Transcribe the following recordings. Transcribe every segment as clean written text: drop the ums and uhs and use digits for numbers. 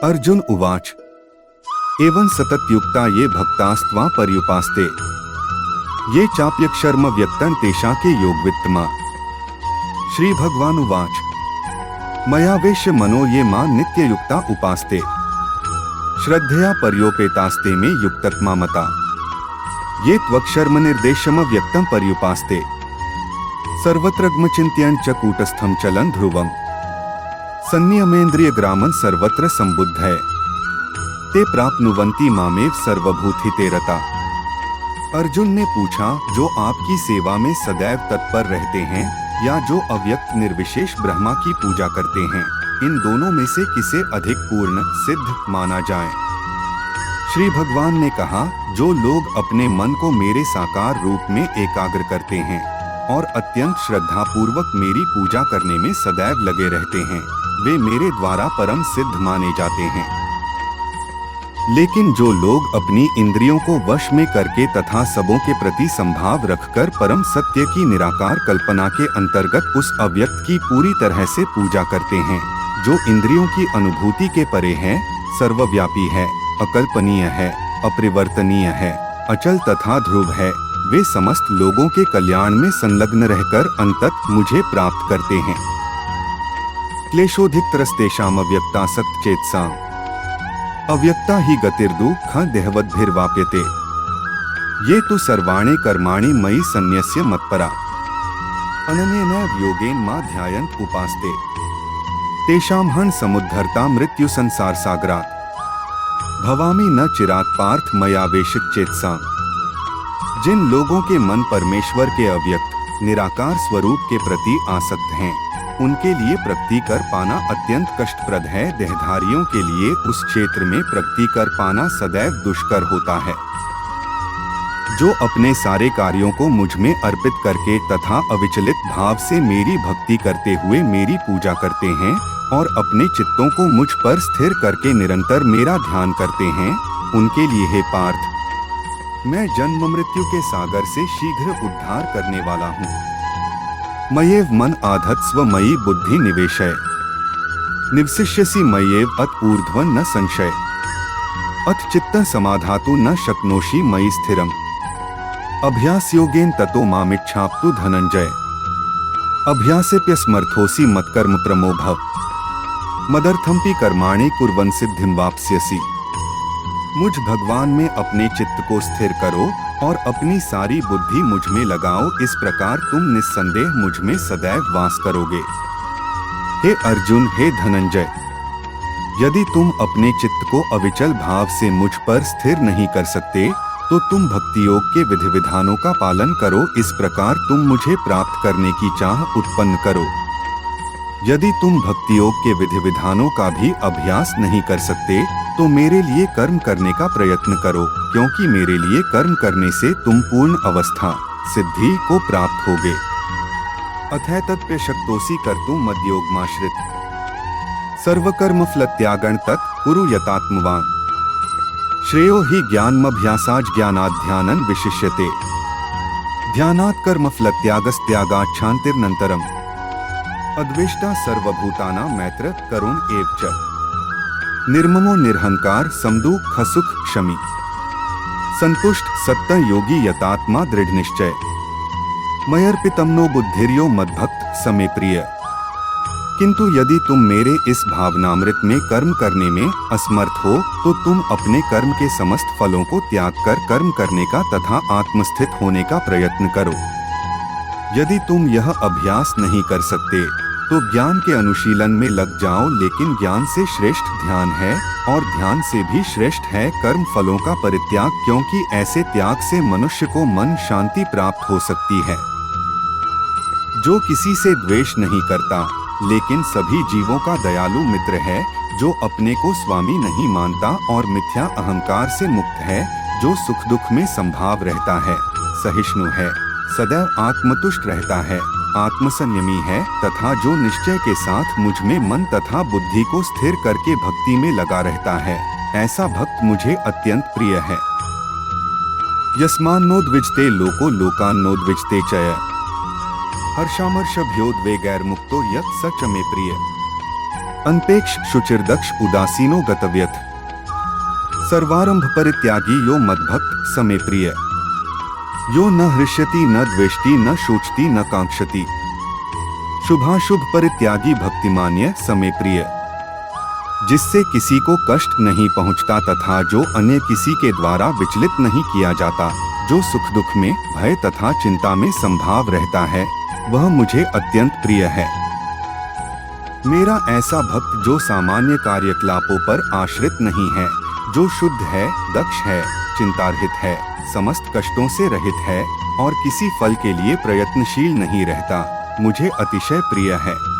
अर्जुन उवाच एवं सततयुक्ता ये भक्तास्त्वा पर्युपास्ते ये चाप्यक्षर्म व्यक्तं तेषा के योगवित्तमा। श्री भगवान उवाच मया वेश्य मनो ये मां नित्ययुक्ता उपास्ते श्रद्धया पर्योपेतास्ते में युक्तत्मा मता ये त्वक्षर्म निर्देशम व्यक्तं पर्युपास्ते सर्वत्रग्म चिंत्यं च कूटस्थं चलन ध्रुवम् संनियमेन्द्रिय ग्रामन सर्वत्र संबुद्ध है ते प्राप्नुवन्ति मामेव सर्वभूतिते रता। अर्जुन ने पूछा, जो आपकी सेवा में सदैव तत्पर रहते हैं या जो अव्यक्त निर्विशेष ब्रह्मा की पूजा करते हैं, इन दोनों में से किसे अधिक पूर्ण सिद्ध माना जाए? श्री भगवान ने कहा, जो लोग अपने मन को मेरे साकार रूप में एकाग्र करते हैं और अत्यंत श्रद्धा पूर्वक मेरी पूजा करने में सदैव लगे रहते हैं, वे मेरे द्वारा परम सिद्ध माने जाते हैं। लेकिन जो लोग अपनी इंद्रियों को वश में करके तथा सबों के प्रति संभाव रखकर परम सत्य की निराकार कल्पना के अंतर्गत उस अव्यक्त की पूरी तरह से पूजा करते हैं, जो इंद्रियों की अनुभूति के परे है, सर्वव्यापी है, अकल्पनीय है, अपरिवर्तनीय है, अचल तथा ध्रुव है, वे समस्त लोगों के कल्याण में संलग्न रहकर अंततः मुझे प्राप्त करते हैं। क्लेशोधिकतरस्तेषाम् अव्यक्तासक्तचेतसाम् अव्यक्ता ही गतिर्दुःख देहवद्भिर्वाप्यते ये तु सर्वाणि कर्माणि मयि सन्न्यस्य मत्परा अनन्येनैव योगेन मां ध्यायन्त उपास्ते तेषां हन् समुद्धर्ता मृत्यु संसार सागरात् भवामि न चिरात् पार्थ मया वेशित चेतसा। जिन लोगों के मन परमेश्वर के अव्यक्त निराकार स्वरूप के प्रति आसक्त हैं, उनके लिए प्रगति कर पाना अत्यंत कष्टप्रद है। देहधारियों के लिए उस क्षेत्र में प्रगति कर पाना सदैव दुष्कर होता है। जो अपने सारे कार्यों को मुझ में अर्पित करके तथा अविचलित भाव से मेरी भक्ति करते हुए मेरी पूजा करते हैं और अपने चित्तों को मुझ पर स्थिर करके निरंतर मेरा ध्यान करते हैं, उनके लिए हे पार्थ, मैं जन्म मृत्यु के सागर से शीघ्र उद्धार करने वाला हूँ। मयेव मन आधत्स्व मयि बुद्धि निवेशय निवसिष्यसि मय्येव अत ऊर्ध्वं न संशय अथ चित्तः समाधातु न शक्नोषि मयि स्थिरम् अभ्यास योगेन ततो मामिच्छाप्तु धनंजय अभ्यासेप्यस्मर्थोसि मत्कर्म प्रमो भव मदर्थमपि कर्माणि कुर्वन् सिद्धिं वाप्स्यसि। मुझ भगवान में अपने चित्त को स्थिर करो और अपनी सारी बुद्धि मुझ में लगाओ, इस प्रकार तुम निस्संदेह मुझ में सदैव वास करोगे। हे अर्जुन, हे धनंजय, यदि तुम अपने चित्त को अविचल भाव से मुझ पर स्थिर नहीं कर सकते तो तुम भक्ति योग के विधि विधानों का पालन करो, इस प्रकार तुम मुझे प्राप्त करने की चाह उत्पन्न करो। यदि तुम भक्ति योग के विधि विधानों का भी अभ्यास नहीं कर सकते तो मेरे लिए कर्म करने का प्रयत्न करो, क्योंकि मेरे लिए कर्म करने से तुम पूर्ण अवस्था सिद्धि को प्राप्त होगे। अथैतत्प्य शक्तोसि कर्तुम् मद्योगमाश्रित सर्वकर्म फलत्यागं तत् कुरु यतात्मवान् श्रेयो हि ज्ञानमभ्यासाच् ज्ञानाध्यानं विशिष्यते ध्यानात् कर्म फलत्यागस्त्यागात् शान्तिरनन्तरम् अद्वेष्टा सर्वभूतानां मैत्र करुण एव च निर्ममो निर्हंकार समदुःख सुख क्षमी संतुष्ट सत्य योगी यतात्मा दृढ़ निश्चय मयर्पितं नो बुद्धिर्यो मद्भक्त समे प्रिय। किंतु यदि तुम मेरे इस भावनामृत में कर्म करने में असमर्थ हो तो तुम अपने कर्म के समस्त फलों को त्याग कर कर्म करने का तथा आत्मस्थित होने का प्रयत्न करो। यदि तुम यह अभ्यास नहीं कर सकते तो ज्ञान के अनुशीलन में लग जाओ, लेकिन ज्ञान से श्रेष्ठ ध्यान है और ध्यान से भी श्रेष्ठ है कर्म फलों का परित्याग, क्योंकि ऐसे त्याग से मनुष्य को मन शांति प्राप्त हो सकती है। जो किसी से द्वेष नहीं करता लेकिन सभी जीवों का दयालु मित्र है, जो अपने को स्वामी नहीं मानता और मिथ्या अहंकार से मुक्त है, जो सुख दुख में संभाव रहता है, सहिष्णु है, सदैव आत्मतुष्ट रहता है, आत्मसंयमी है तथा जो निश्चय के साथ मुझ में मन तथा बुद्धि को स्थिर करके भक्ति में लगा रहता है, ऐसा भक्त मुझे अत्यंत प्रिय है। यस्मान्नोद्विजते लोको लोकान्नोद्विजते चय हर्षामर्षभ्योद्वेगैर्मुक्तो यत् स च मे प्रिय। अनपेक्ष शुचिर्दक्ष उदासीनो गतव्यथ। सर्वारंभ परित्यागी यो मद्भक्त स मे प्रिय। यो न हृष्यति न द्वेष्टि न शोचति न कांक्षति। शुभाशुभ परित्यागी भक्तिमान्य स मे प्रिय। जिससे किसी को कष्ट नहीं पहुंचता तथा जो अन्य किसी के द्वारा विचलित नहीं किया जाता, जो सुख दुख में, भय तथा चिंता में संभाव रहता है, वह मुझे अत्यंत प्रिय है। मेरा ऐसा भक्त जो सामान्य कार्यकलापों पर आश्रित नहीं है, जो शुद्ध है, दक्ष है, चिंतारहित है, समस्त कष्टों से रहित है और किसी फल के लिए प्रयत्नशील नहीं रहता, मुझे अतिशय प्रिय है।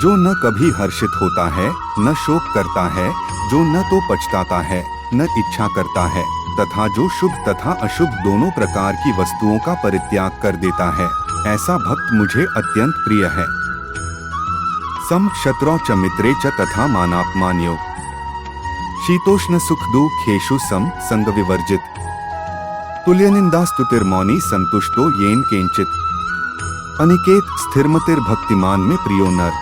जो न कभी हर्षित होता है, न शोक करता है, जो न तो पछताता है, न इच्छा करता है, तथा जो शुभ तथा अशुभ दोनों प्रकार की वस्तुओं का परित्याग कर देता है, ऐसा भक्त मुझे अत्यंत प्रिय है। सम शत्रौ च मित्रे च तथा मानापमान्यो। शीतोष्ण सुख दुखेषु सम संग विवर्जित। तुल्यनिंदास्तुतिर्मौनी संतुष्टो येन केंचित। अनिकेत स्थिरमतिर्भक्तिमान में प्रियो नर।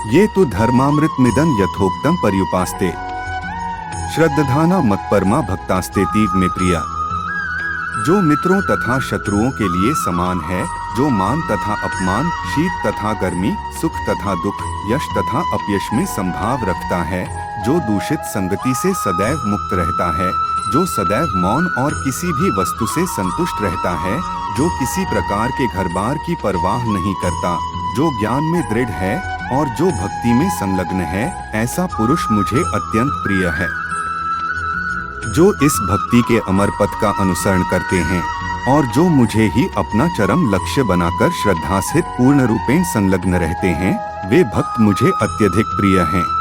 ये तो धर्मामृत मिदन यथोक्तम पर्युपास्ते। श्रद्धाना मत्परमा भक्तास्ते तीव में प्रिया। जो मित्रों तथा शत्रुओं के लिए समान है, जो मान तथा अपमान, शीत तथा गर्मी, सुख तथा दुख, यश तथा अपयश में संभाव रखता है, जो दूषित संगति से सदैव मुक्त रहता है, जो सदैव मौन और किसी भी वस्तु से संतुष्ट रहता है, जो किसी प्रकार के घर-बार की परवाह नहीं करता, जो ज्ञान में दृढ़ है और जो भक्ति में संलग्न है, ऐसा पुरुष मुझे अत्यंत प्रिय है। जो इस भक्ति के अमर पथ का अनुसरण करते हैं और जो मुझे ही अपना चरम लक्ष्य बनाकर श्रद्धा सहित पूर्ण रूपेण संलग्न रहते हैं, वे भक्त मुझे अत्यधिक प्रिय हैं।